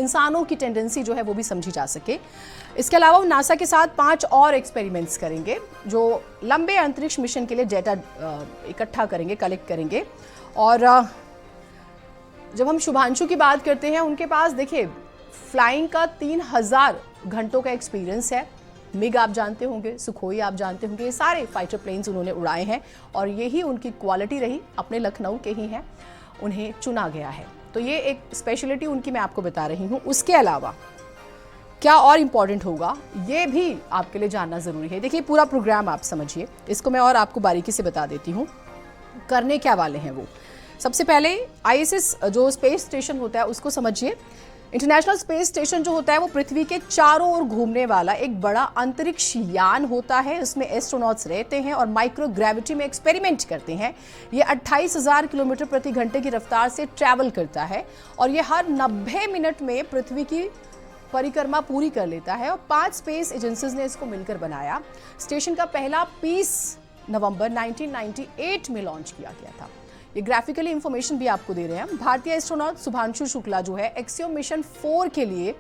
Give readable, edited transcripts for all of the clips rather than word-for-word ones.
इंसानों की टेंडेंसी जो है वो भी समझी जा सके। इसके अलावा वो नासा के साथ 5 और एक्सपेरिमेंट्स करेंगे जो लंबे अंतरिक्ष मिशन के लिए डेटा इकट्ठा करेंगे, कलेक्ट करेंगे। और जब हम शुभांशु की बात करते हैं, उनके पास देखिए फ्लाइंग का 3000 घंटों का एक्सपीरियंस है। मिग आप जानते होंगे, सुखोई आप जानते होंगे, ये सारे फाइटर प्लेन्स उन्होंने उड़ाए हैं और यही उनकी क्वालिटी रही, अपने लखनऊ के ही हैं, उन्हें चुना गया है। तो ये एक स्पेशलिटी उनकी मैं आपको बता रही हूँ। उसके अलावा क्या और इम्पॉर्टेंट होगा ये भी आपके लिए जानना ज़रूरी है। देखिए पूरा प्रोग्राम आप समझिए, इसको मैं और आपको बारीकी से बता देती हूँ। करने क्या वाले हैं वो, सबसे पहले ISS जो स्पेस स्टेशन होता है उसको समझिए। इंटरनेशनल स्पेस स्टेशन जो होता है वो पृथ्वी के चारों ओर घूमने वाला एक बड़ा अंतरिक्ष यान होता है। उसमें एस्ट्रोनॉट्स रहते हैं और माइक्रो ग्रेविटी में एक्सपेरिमेंट करते हैं। ये 28,000 किलोमीटर प्रति घंटे की रफ्तार से ट्रैवल करता है और ये हर 90 मिनट में पृथ्वी की परिक्रमा पूरी कर लेता है और 5 स्पेस एजेंसीज ने इसको मिलकर बनाया। स्टेशन का पहला पीस नवंबर 1998 में लॉन्च किया गया था। ये ग्राफिकली इंफॉर्मेशन भी आपको दे रहे हैं। भारतीय एस्ट्रोनॉट शुभांशु शुक्ला जो है एक्सियोम मिशन 4 के लिए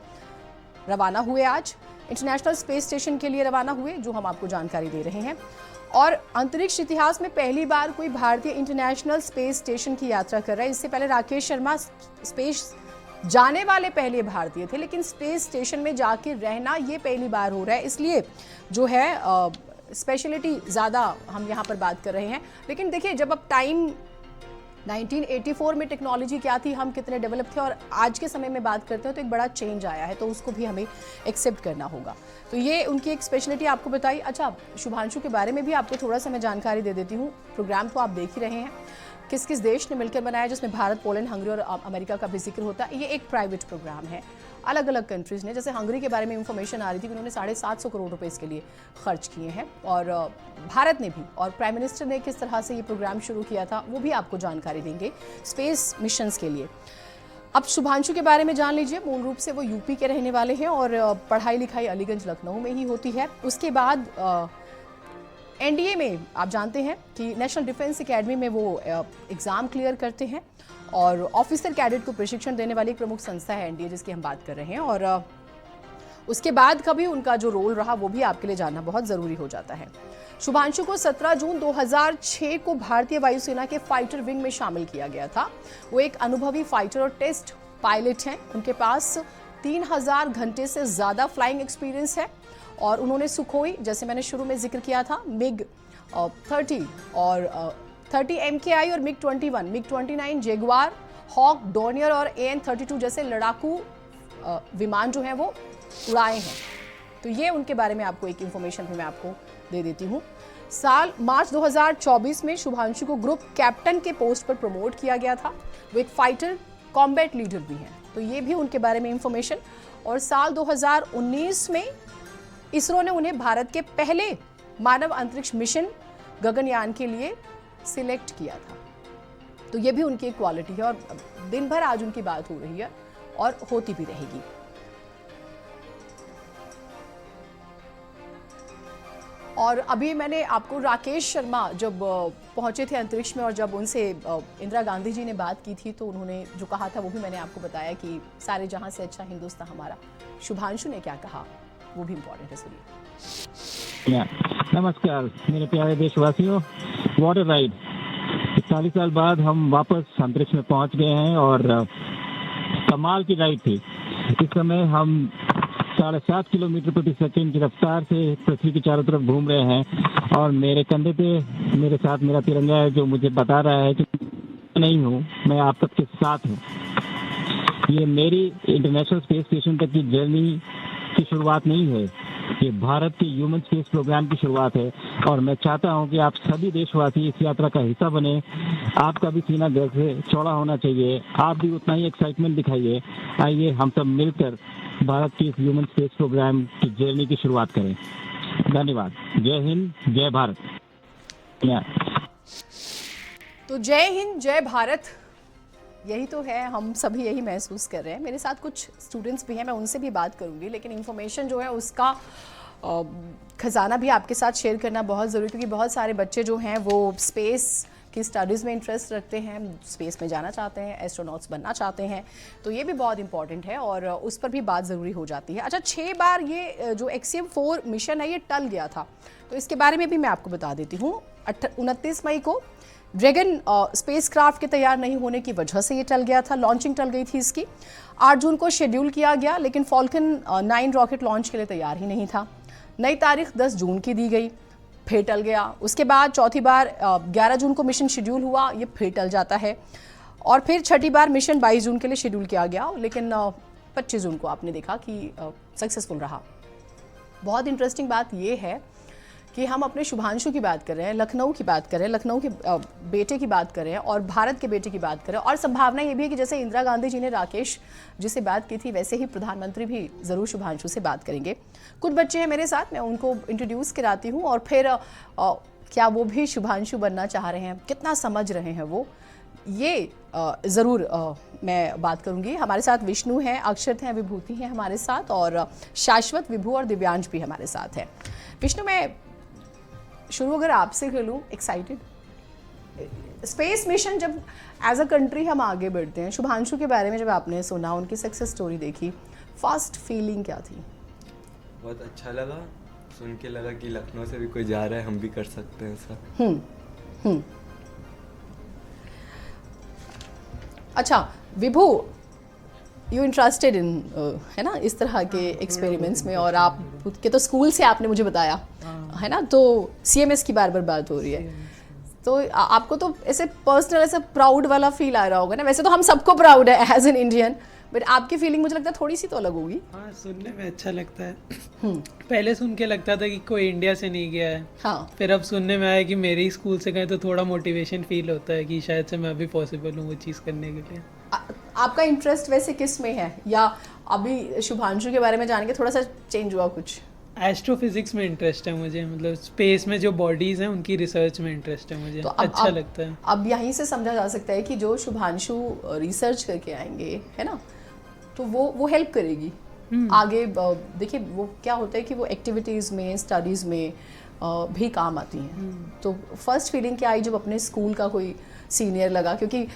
रवाना हुए, आज इंटरनेशनल स्पेस स्टेशन के लिए रवाना हुए, जो हम आपको जानकारी दे रहे हैं। और अंतरिक्ष इतिहास में पहली बार कोई भारतीय इंटरनेशनल स्पेस स्टेशन की यात्रा कर रहा है। इससे पहले राकेश शर्मा स्पेस जाने वाले पहले भारतीय थे, लेकिन स्पेस स्टेशन में जाके रहना ये पहली बार हो रहा है, इसलिए जो है स्पेशलिटी ज़्यादा हम यहाँ पर बात कर रहे हैं। लेकिन देखिए जब अब टाइम 1984 में टेक्नोलॉजी क्या थी, हम कितने डेवलप थे, और आज के समय में बात करते हैं तो एक बड़ा चेंज आया है, तो उसको भी हमें एक्सेप्ट करना होगा। तो ये उनकी एक स्पेशलिटी आपको बताई। अच्छा, शुभांशु के बारे में भी आपको थोड़ा सा मैं जानकारी दे देती हूँ। प्रोग्राम तो आप देख ही रहे हैं, किस किस देश ने मिलकर बनाया, जिसमें भारत, पोलैंड, हंगरी और अमेरिका का भी जिक्र होता है। ये एक प्राइवेट प्रोग्राम है, अलग अलग कंट्रीज़ ने, जैसे हंगरी के बारे में इंफॉर्मेशन आ रही थी कि उन्होंने 750 करोड़ रुपए इसके लिए खर्च किए हैं, और भारत ने भी, और प्राइम मिनिस्टर ने किस तरह से ये प्रोग्राम शुरू किया था वो भी आपको जानकारी देंगे स्पेस मिशंस के लिए। अब शुभांशु के बारे में जान लीजिए। मूल रूप से वो यूपी के रहने वाले हैं और पढ़ाई लिखाई अलीगंज लखनऊ में ही होती है। उसके बाद NDA में आप जानते हैं कि नेशनल डिफेंस एकेडमी में वो एग्ज़ाम क्लियर करते हैं, और ऑफिसर कैडेट को प्रशिक्षण देने वाली एक प्रमुख संस्था है NDA, जिसकी हम बात कर रहे हैं। और उसके बाद का भी उनका जो रोल रहा वो भी आपके लिए जानना बहुत ज़रूरी हो जाता है। शुभांशु को 17 जून 2006 को भारतीय वायुसेना के फाइटर विंग में शामिल किया गया था। वो एक अनुभवी फाइटर और टेस्ट पायलट हैं। उनके पास 3000 घंटे से ज़्यादा फ्लाइंग एक्सपीरियंस है, और उन्होंने सुखोई, जैसे मैंने शुरू में जिक्र किया था, मिग 30 और 30 MKI और MiG 21, MiG 29, Jaguar, Hawk, Dornier और AN-32 जैसे लड़ाकू विमान जो हैं वो उड़ाए हैं। तो ये उनके बारे में आपको एक इन्फॉर्मेशन भी मैं आपको दे देती हूँ। साल मार्च 2024 में शुभांशु को ग्रुप कैप्टन के पोस्ट पर प्रमोट किया गया था। वो एक फाइटर कॉम्बैट लीडर भी हैं, तो ये भी उनके बारे में इंफॉर्मेशन। और साल 2019 में इसरो ने उन्हें भारत के पहले मानव अंतरिक्ष मिशन गगनयान के लिए सिलेक्ट किया था। तो ये भी उनकी एक क्वालिटी है, और दिन भर आज उनकी बात हो रही है और होती भी रहेगी। और अभी मैंने आपको राकेश शर्मा जब पहुंचे थे अंतरिक्ष में, और जब उनसे इंदिरा गांधी जी ने बात की थी, तो उन्होंने जो कहा था वो भी मैंने आपको बताया कि सारे जहां से अच्छा हिंदुस्तान हमारा। शुभांशु ने क्या कहा वो भी इम्पोर्टेंट है, सुनिए। नमस्कार मेरे प्यारे देशवासियों, व्हाट अ राइड। 40 साल बाद हम वापस अंतरिक्ष में पहुंच गए हैं, और कमाल की राइड थी। इस समय हम 7.5 किलोमीटर प्रति सेकंड की रफ्तार से पृथ्वी के चारों तरफ घूम रहे हैं, और मेरे कंधे पे मेरे साथ मेरा तिरंगा है, जो मुझे बता रहा है कि नहीं हूँ, मैं आप सबके साथ हूँ। ये मेरी इंटरनेशनल स्पेस स्टेशन तक की जर्नी की शुरुआत नहीं है, ये भारत के ह्यूमन स्पेस प्रोग्राम की शुरुआत है, और मैं चाहता हूं कि आप सभी देशवासी इस यात्रा का हिस्सा बने। आपका भी सीना गर्व से चौड़ा होना चाहिए, आप भी उतना ही एक्साइटमेंट दिखाइए। आइए हम सब मिलकर भारत के इस ह्यूमन स्पेस प्रोग्राम की जर्नी की शुरुआत करें। धन्यवाद। जय हिंद, जय भारत। तो जय हिंद, जय भारत, यही तो है, हम सभी यही महसूस कर रहे हैं। मेरे साथ कुछ स्टूडेंट्स भी हैं, मैं उनसे भी बात करूंगी, लेकिन इन्फॉर्मेशन जो है उसका खजाना भी आपके साथ शेयर करना बहुत ज़रूरी है, क्योंकि बहुत सारे बच्चे जो हैं वो स्पेस कि स्टडीज़ में इंटरेस्ट रखते हैं, स्पेस में जाना चाहते हैं, एस्ट्रोनॉट्स बनना चाहते हैं, तो ये भी बहुत इंपॉर्टेंट है और उस पर भी बात ज़रूरी हो जाती है। अच्छा, 6 बार ये जो XCM-4 मिशन है ये टल गया था, तो इसके बारे में भी मैं आपको बता देती हूँ। 29 मई को ड्रैगन स्पेसक्राफ्ट के तैयार नहीं होने की वजह से ये टल गया था, लॉन्चिंग टल गई थी इसकी। 8 जून को शेड्यूल किया गया, लेकिन फॉल्कन 9 रॉकेट लॉन्च के लिए तैयार ही नहीं था। नई तारीख 10 जून की दी गई, फिर टल गया। उसके बाद चौथी बार 11 जून को मिशन शेड्यूल हुआ, ये फिर टल जाता है। और फिर छठी बार मिशन 22 जून के लिए शेड्यूल किया गया, लेकिन 25 जून को आपने देखा कि सक्सेसफुल रहा। बहुत इंटरेस्टिंग बात ये है कि हम अपने शुभांशु की बात कर रहे हैं, लखनऊ की बात कर रहे हैं, लखनऊ के बेटे की बात कर रहे हैं और भारत के बेटे की बात कर रहे हैं। और संभावना ये भी है कि जैसे इंदिरा गांधी जी ने राकेश जी से बात की थी, वैसे ही प्रधानमंत्री भी ज़रूर शुभांशु से बात करेंगे। कुछ बच्चे हैं मेरे साथ, मैं उनको इंट्रोड्यूस कराती हूँ और फिर क्या वो भी शुभांशु बनना चाह रहे हैं, कितना समझ रहे हैं वो, ये ज़रूर मैं बात करूँगी। हमारे साथ विष्णु हैं, अक्षत हैं, विभूति हैं हमारे साथ, और शाश्वत, विभू और दिव्यांश भी हमारे साथ हैं। विष्णु, मैं शुरू अगर आपसे कर लूँ, एक्साइटेड स्पेस मिशन जब एज अ कंट्री हम आगे बढ़ते हैं, शुभांशु के बारे में जब आपने सुना, उनकी सक्सेस स्टोरी देखी, फर्स्ट फीलिंग क्या थी? बहुत अच्छा लगा, सुन के लगा कि लखनऊ से भी कोई जा रहा है, हम भी कर सकते हैं ऐसा। अच्छा विभू, यू इंटरेस्टेड इन है ना इस तरह के एक्सपेरिमेंट्स में, और आप के तो स्कूल से आपने मुझे बताया है ना, तो CMS की बार बार बात हो रही है, तो आपको तो ऐसे पर्सनल ऐसे प्राउड वाला फील आ रहा होगा ना। वैसे तो हम सबको प्राउड है एज एन इंडियन, बट आपकी फीलिंग मुझे लगता है थोड़ी सी तो अलग होगी। हाँ, सुनने में अच्छा लगता है। पहले सुन के लगता था कि कोई इंडिया से नहीं गया है, हाँ, फिर अब सुनने में आया कि मेरे ही स्कूल से गए, तो थोड़ा मोटिवेशन फील होता है कि शायद से मैं भी पॉसिबल हूँ वो चीज़ करने के लिए। आपका इंटरेस्ट वैसे किस में है, या अभी शुभांशु के बारे में जान के थोड़ा सा चेंज हुआ कुछ? एस्ट्रोफिजिक्स में इंटरेस्ट है मुझे, मतलब स्पेस में जो बॉडीज़ हैं उनकी रिसर्च में इंटरेस्ट है मुझे, तो अच्छा लगता है। अब यहीं से समझा जा सकता है कि जो शुभांशु रिसर्च करके आएंगे है ना, तो वो हेल्प करेगी आगे। देखिए वो क्या होता है कि वो एक्टिविटीज़ में, स्टडीज़ में भी काम आती हैं। तो फर्स्ट फीलिंग क्या आई जब अपने स्कूल का कोई सीनियर लगा? क्योंकि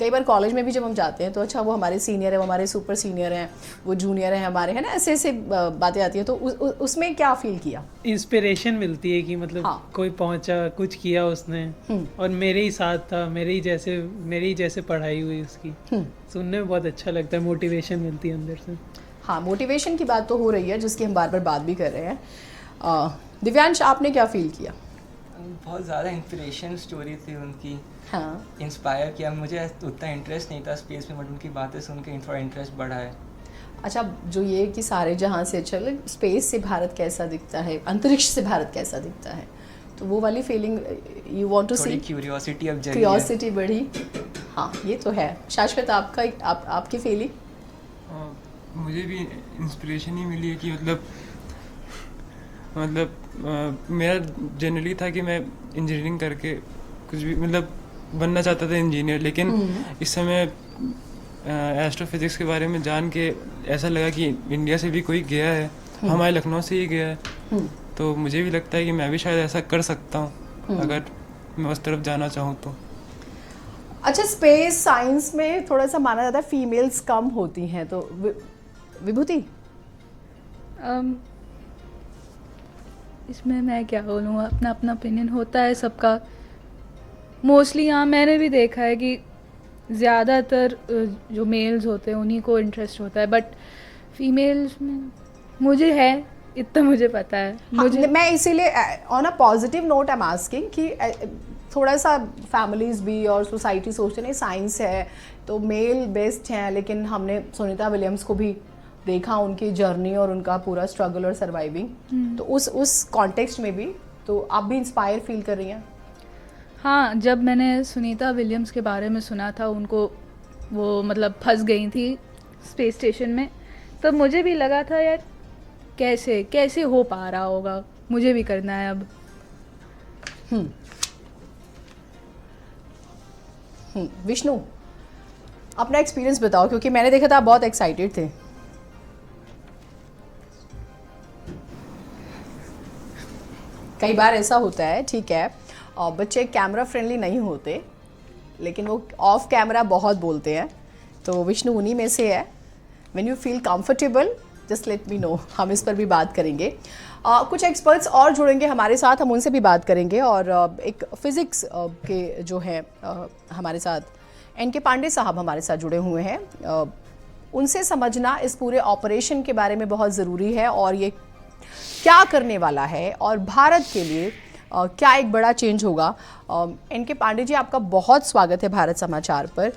कई बार कॉलेज में भी जब हम जाते हैं तो अच्छा वो हमारे सीनियर है, वो हमारे सुपर सीनियर हैं, वो जूनियर हैं हमारे, है ना, ऐसे ऐसे बातें आती हैं। तो उसमें क्या फील किया? इंस्पिरेशन मिलती है कि मतलब हाँ, कोई पहुंचा, कुछ किया उसने, और मेरे ही साथ था, मेरे ही जैसे पढ़ाई हुई उसकी। सुनने में बहुत अच्छा लगता है, मोटिवेशन मिलती है अंदर से। हाँ, मोटिवेशन की बात तो हो रही है जिसकी हम बार बार बात भी कर रहे हैं। दिव्यांश, आपने क्या फील किया? बहुत ज़्यादा इंस्पिरेशन स्टोरी थी उनकी। हाँ, इंस्पायर किया। मुझे उतना इंटरेस्ट नहीं था स्पेस में, बट उनकी बातें सुन के थोड़ा इंटरेस्ट बढ़ा है। अच्छा, जो ये कि सारे जहाँ से चल, स्पेस से भारत कैसा दिखता है, अंतरिक्ष से भारत कैसा दिखता है, तो वो वाली feeling you want to see, curiosity अब जगी, क्यूरियोसिटी बढ़ी। हाँ, ये तो है। शाश्वत, आपकी फीलिंग? मुझे भी इंस्पिरेशन ही मिली है कि मतलब मेरा जनरली था कि मैं इंजीनियरिंग करके कुछ भी मतलब बनना चाहता था, इंजीनियर, लेकिन इस समय एस्ट्रोफिजिक्स के बारे में जान के ऐसा लगा कि इंडिया से भी कोई गया है, हमारे लखनऊ से ही गया है, तो मुझे भी लगता है कि मैं भी शायद ऐसा कर सकता हूँ अगर मैं उस तरफ जाना चाहूँ तो। अच्छा, स्पेस साइंस में थोड़ा सा माना जाता है फीमेल्स कम होती हैं, तो विभूति इसमें मैं क्या बोलूँ, अपना अपना ओपिनियन होता है सबका। मोस्टली हाँ, मैंने भी देखा है कि ज़्यादातर जो मेल्स होते हैं उन्हीं को इंटरेस्ट होता है, बट फीमेल्स में मुझे है, इतना मुझे पता है। मुझे मैं इसीलिए on a positive note I am asking कि थोड़ा सा फैमिलीज भी और सोसाइटी सोचते नहीं साइंस है तो मेल बेस्ड हैं, लेकिन हमने सुनीता विलियम्स को भी देखा, उनकी जर्नी और उनका पूरा स्ट्रगल और सर्वाइविंग, तो उस कॉन्टेक्स्ट में भी तो आप भी इंस्पायर फील कर रही हैं? हाँ, जब मैंने सुनीता विलियम्स के बारे में सुना था, उनको वो मतलब फंस गई थी स्पेस स्टेशन में, तब मुझे भी लगा था यार कैसे हो पा रहा होगा, मुझे भी करना है अब। विष्णु, अपना एक्सपीरियंस बताओ, क्योंकि मैंने देखा था आप बहुत एक्साइटेड थे। कई बार ऐसा होता है, ठीक है, बच्चे कैमरा फ्रेंडली नहीं होते, लेकिन वो ऑफ कैमरा बहुत बोलते हैं, तो विष्णु उन्हीं में से है। When you feel comfortable just let me know, हम इस पर भी बात करेंगे। कुछ एक्सपर्ट्स और जुड़ेंगे हमारे साथ, हम उनसे भी बात करेंगे। और एक फिज़िक्स के जो हैं हमारे साथ एन.के. पांडे साहब हमारे साथ जुड़े हुए हैं। उनसे समझना इस पूरे ऑपरेशन के बारे में बहुत ज़रूरी है, और ये क्या करने वाला है और भारत के लिए क्या एक बड़ा चेंज होगा। एन.के. पांडे जी, आपका बहुत स्वागत है भारत समाचार पर।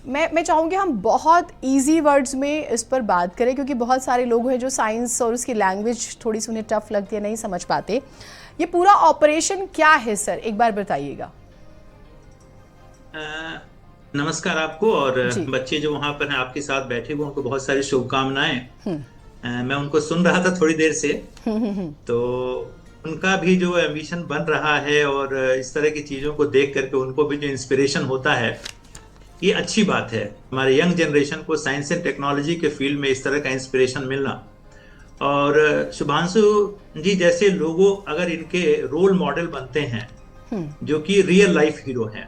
मैं चाहूँगी हम बहुत इजी वर्ड्स में इस पर बात करें, क्योंकि बहुत सारे लोग हैं जो साइंस और उसकी लैंग्वेज थोड़ी सी उन्हें टफ लगती है, नहीं समझ पाते। ये पूरा ऑपरेशन क्या है सर, एक बार बताइएगा। नमस्कार आपको, और बच्चे जो वहाँ पर हैं आपके साथ बैठे हुए, उनको बहुत सारी शुभकामनाएं। मैं उनको सुन रहा था थोड़ी देर से, तो उनका भी जो एम्बिशन बन रहा है और इस तरह की चीज़ों को देख करके उनको भी जो इंस्पिरेशन होता है, ये अच्छी बात है। हमारे यंग जनरेशन को साइंस एंड टेक्नोलॉजी के फील्ड में इस तरह का इंस्पिरेशन मिलना, और शुभांशु जी जैसे लोगों अगर इनके रोल मॉडल बनते हैं, जो कि रियल लाइफ हीरो हैं,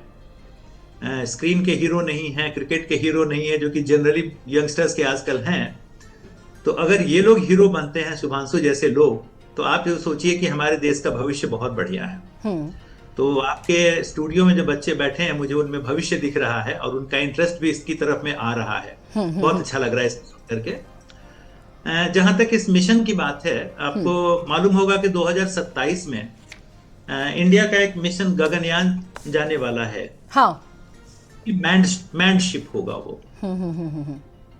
स्क्रीन के हीरो नहीं हैं, क्रिकेट के हीरो नहीं है, जो कि जनरली यंगस्टर्स के आजकल हैं, तो अगर ये लोग हीरो बनते हैं, शुभांशु जैसे लोग, तो आप जो सोचिए कि हमारे देश का भविष्य बहुत बढ़िया है। तो आपके स्टूडियो में जो बच्चे बैठे हैं, मुझे उनमें भविष्य दिख रहा है और उनका इंटरेस्ट भी इसकी तरफ में आ रहा है। बहुत अच्छा लग रहा है इसको सुन करके। जहां तक इस मिशन की बात है, आपको मालूम होगा कि 2027 में इंडिया का एक मिशन गगनयान जाने वाला है। हाँ, मैंड शिप होगा वो।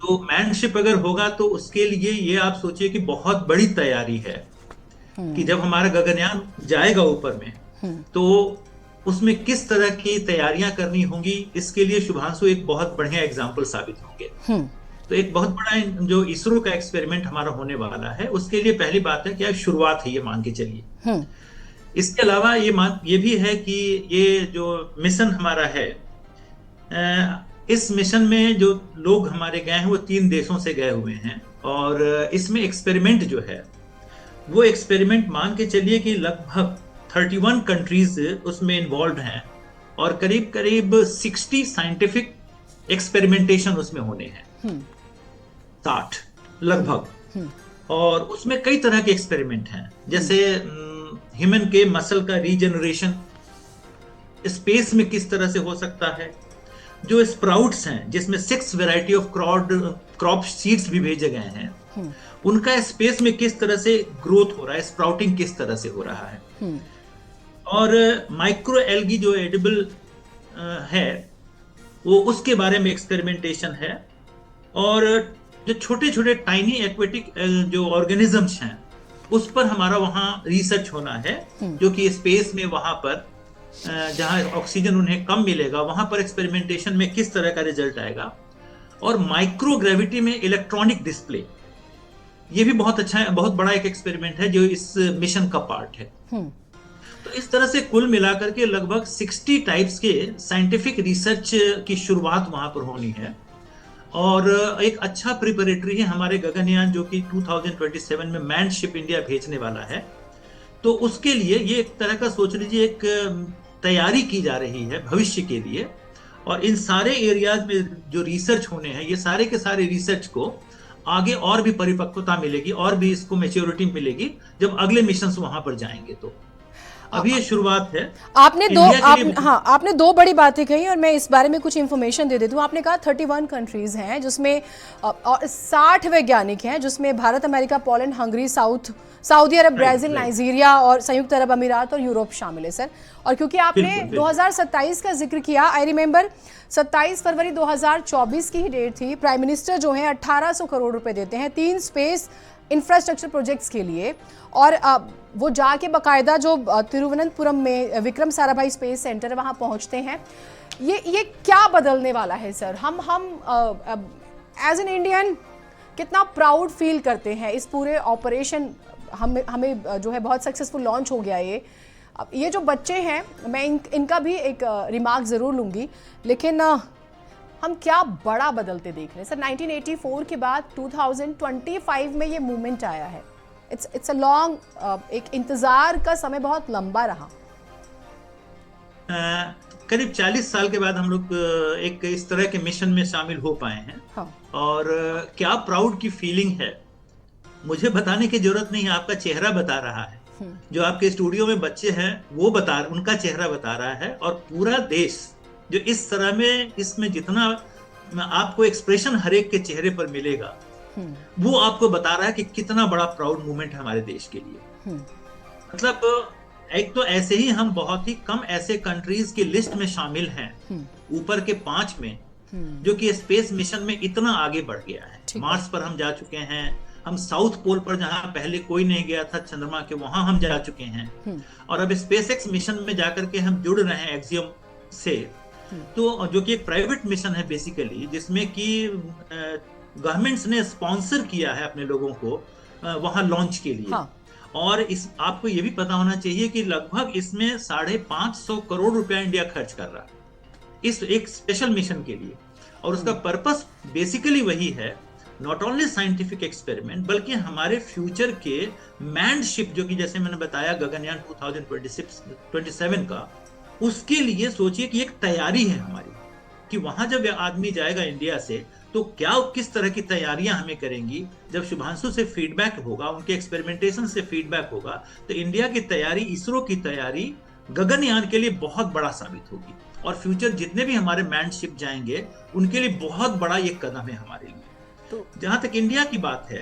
तो मैंड शिप अगर होगा तो उसके लिए ये आप सोचिए कि बहुत बड़ी तैयारी है कि जब हमारा गगनयान जाएगा ऊपर में, तो उसमें किस तरह की तैयारियां करनी होंगी, इसके लिए शुभांशु एक बहुत बढ़िया एग्जाम्पल साबित होंगे। तो एक बहुत बड़ा जो इसरो का एक्सपेरिमेंट हमारा होने वाला है, उसके लिए पहली बात है कि शुरुआत है, ये मान के चलिए। इसके अलावा ये भी है कि ये जो मिशन हमारा है, इस मिशन में जो लोग हमारे गए हैं वो 3 देशों से गए हुए हैं, और इसमें एक्सपेरिमेंट जो है वो एक्सपेरिमेंट मान के चलिए कि लगभग 31 कंट्रीज उसमें इन्वॉल्व हैं, और करीब करीब 60 साइंटिफिक एक्सपेरिमेंटेशन उसमें होने हैं, 60 लगभग। और उसमें कई तरह के एक्सपेरिमेंट हैं, जैसे ह्यूमन के मसल का रीजनरेशन स्पेस में किस तरह से हो सकता है, जो स्प्राउट्स हैं जिसमें 6 वैरायटी ऑफ क्रॉप सीड्स भी भेजे गए हैं, उनका स्पेस में किस तरह से ग्रोथ हो रहा है, स्प्राउटिंग किस तरह से हो रहा है। और माइक्रो एल्गी जो एडिबल है वो उसके बारे में एक्सपेरिमेंटेशन है, और जो छोटे छोटे टाइनी एक्वेटिक जो ऑर्गेनिजम्स हैं उस पर हमारा वहाँ रिसर्च होना है, जो कि स्पेस में वहाँ पर जहाँ ऑक्सीजन उन्हें कम मिलेगा वहाँ पर एक्सपेरिमेंटेशन में किस तरह का रिजल्ट आएगा। और माइक्रोग्रेविटी में इलेक्ट्रॉनिक डिस्प्ले, ये भी बहुत अच्छा है, बहुत बड़ा एक एक्सपेरिमेंट है जो इस मिशन का पार्ट है। तो इस तरह से कुल मिलाकर के लगभग 60 टाइप्स के साइंटिफिक रिसर्च की शुरुआत वहां पर होनी है, और एक अच्छा प्रिपरेटरी है हमारे गगनयान, जो कि 2027 में मैंड शिप इंडिया भेजने वाला है। तो उसके लिए ये एक तरह का सोच लीजिए एक तैयारी की जा रही है भविष्य के लिए, और इन सारे एरियाज में जो रिसर्च होने हैं, ये सारे के सारे रिसर्च को आगे और भी परिपक्वता मिलेगी और भी इसको मैच्योरिटी मिलेगी जब अगले मिशंस वहां पर जाएंगे। तो अभी ये शुरुआत है। आपने दो बड़ी बातें कही, और मैं इस बारे में कुछ इन्फॉर्मेशन दे देती हूँ। आपने कहा 31 कंट्रीज हैं जिसमें 60 वैज्ञानिक हैं, जिसमें Bharat, America, Poland, Hungary, Saudi Arab, Brazil, Nigeria और संयुक्त अरब अमीरात और यूरोप शामिल है सर। और क्योंकि आपने 2027 का जिक्र किया, आई रिमेंबर 27 फरवरी 2024 की ही डेट थी। प्राइम मिनिस्टर जो है 1800 करोड़ रुपए देते हैं 3 स्पेस इंफ्रास्ट्रक्चर प्रोजेक्ट्स के लिए, और वो जाके बाकायदा जो तिरुवनंतपुरम में विक्रम साराभाई स्पेस सेंटर है वहाँ पहुँचते हैं। ये क्या बदलने वाला है सर? हम एज एन इंडियन कितना प्राउड फील करते हैं इस पूरे ऑपरेशन, हमें जो है बहुत सक्सेसफुल लॉन्च हो गया ये जो बच्चे हैं, मैं इनका भी एक रिमार्क ज़रूर लूँगी, लेकिन हम क्या बड़ा बदलते देख रहे हैं सर। 1984 के बाद 2025 में ये मूवमेंट आया है। इट्स अ लॉन्ग, एक इंतज़ार का समय बहुत लंबा रहा। करीब 40 साल के बाद हम लोग एक इस तरह के मिशन में शामिल हो पाए हैं। हाँ। और क्या प्राउड की फीलिंग है, मुझे बताने की जरूरत नहीं है, आपका चेहरा बता रहा है। जो आपके स्टूडियो में बच्चे हैं वो उनका चेहरा बता रहा है, और पूरा देश जो इस तरह में, इसमें जितना आपको एक्सप्रेशन हर एक के चेहरे पर मिलेगा, वो आपको बता रहा है कि कितना बड़ा प्राउड मोमेंट है हमारे देश के लिए। मतलब एक तो ऐसे ही हम बहुत ही कम ऐसे कंट्रीज की लिस्ट में शामिल हैं, ऊपर के 5 में, जो कि स्पेस मिशन में इतना आगे बढ़ गया है। मार्स पर हम जा चुके हैं, हम साउथ पोल पर जहां पहले कोई नहीं गया था चंद्रमा के, वहां हम जा चुके हैं, और अब स्पेसएक्स मिशन में जाकर के हम जुड़ रहे हैं एक्सियम से, तो जो कि एक प्राइवेट मिशन है बेसिकली, जिसमें कि गवर्नमेंट्स ने स्पॉन्सर किया है अपने लोगों को वहां लॉन्च के लिए। हाँ। और इस आपको ये भी पता होना चाहिए कि लगभग इसमें 550 करोड़ रुपया इंडिया खर्च कर रहा है इस एक स्पेशल मिशन के लिए, और उसका पर्पस बेसिकली वही है, नॉट ओनली साइंटिफिक एक्सपेरिमेंट, बल्कि हमारे फ्यूचर के मैन्ड शिप, जो कि जैसे मैंने बताया गगनयान 2027 का, उसके लिए सोचिए कि एक तैयारी है हमारी, कि वहां जब आदमी जाएगा इंडिया से, तो क्या किस तरह की तैयारियां हमें करेंगी। जब शुभांशु से फीडबैक होगा, उनके एक्सपेरिमेंटेशन से फीडबैक होगा, तो इंडिया की तैयारी, इसरो की तैयारी गगनयान के लिए बहुत बड़ा साबित होगी, और फ्यूचर जितने भी हमारे मैन्ड शिप जाएंगे उनके लिए बहुत बड़ा ये कदम है हमारे लिए। तो जहां तक इंडिया की बात है,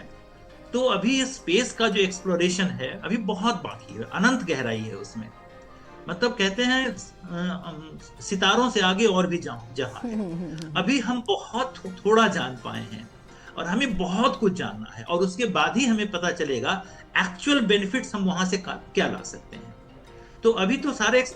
तो अभी स्पेस का जो एक्सप्लोरेशन है अभी बहुत बाकी है, अनंत गहराई है उसमें। मतलब कहते हैं सितारों से आगे और भी जहां है। अभी हम बहुत थोड़ा जान पाए हैं, और हमें बहुत कुछ जानना है, और उसके बाद ही हमें पता चलेगा एक्चुअल बेनिफिट्स हम वहां से क्या ला सकते हैं। तो अभी तो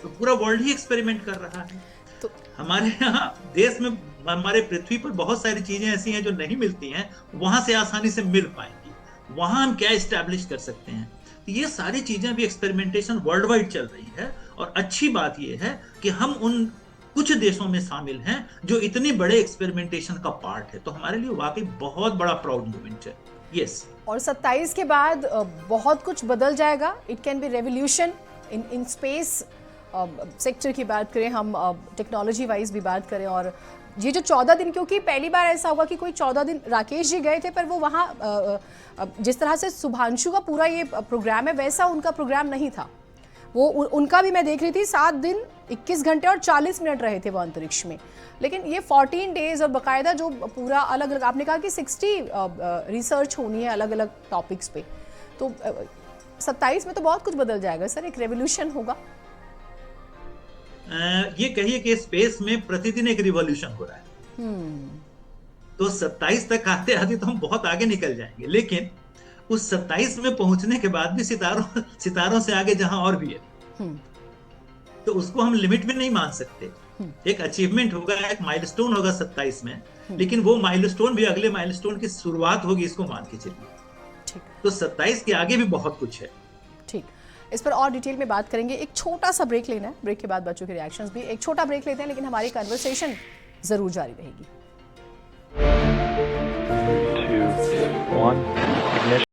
पूरा वर्ल्ड ही एक्सपेरिमेंट कर रहा है। तो हमारे यहाँ देश में, हमारे पृथ्वी पर बहुत सारी चीजें ऐसी हैं जो नहीं मिलती हैं, वहां से आसानी से मिल पाएंगी। वहां हम क्या एस्टैब्लिश कर सकते हैं, तो ये सारी चीजें भी एक्सपेरिमेंटेशन वर्ल्ड वाइड चल रही है। और अच्छी बात ये है कि हम उन कुछ देशों में शामिल हैं जो इतने बड़े एक्सपेरिमेंटेशन का पार्ट है, तो हमारे लिए वाकई बहुत बड़ा प्राउड मोमेंट है। यस। और 27 के बाद बहुत कुछ बदल जाएगा। It can be revolution in space sector की बात करें, हम टेक्नोलॉजी वाइज भी बात करें, और ये जो 14 दिन, क्योंकि पहली बार ऐसा होगा कि कोई 14 दिन, राकेश जी गए थे, पर वो वहाँ जिस तरह से शुभांशु का पूरा ये प्रोग्राम है, वैसा उनका प्रोग्राम नहीं था। वो उनका भी मैं देख रही थी, 7 दिन 21 घंटे और 40 मिनट रहे थे वो अंतरिक्ष में। लेकिन ये 14 डेज और बाकायदा जो पूरा अलग अलग, आपने कहा कि 60 रिसर्च होनी है अलग अलग टॉपिक्स पे, तो 27 में तो बहुत कुछ बदल जाएगा सर, एक रेवोल्यूशन होगा। ये कहिए कि स्पेस में प्रतिदिन एक रिवॉल्यूशन हो रहा है। तो 27 तक आते आते तो हम बहुत आगे निकल जाएंगे, लेकिन उस 27 में पहुंचने के बाद भी सितारों से आगे जहां और भी है, तो उसको हम लिमिट में नहीं मान सकते। एक अचीवमेंट होगा, एक माइलस्टोन होगा 27 में, लेकिन वो माइलस्टोन भी अगले माइलस्टोन की शुरुआत होगी, इसको मान के चलिए। तो 27 के आगे भी बहुत कुछ है। ठीक, इस पर और डिटेल में बात करेंगे। एक छोटा सा ब्रेक लेना है, ब्रेक के बाद बच्चों के रिएक्शंस भी। एक छोटा ब्रेक लेते हैं, लेकिन हमारी कन्वर्सेशन जरूर जारी रहेगी। 2, 1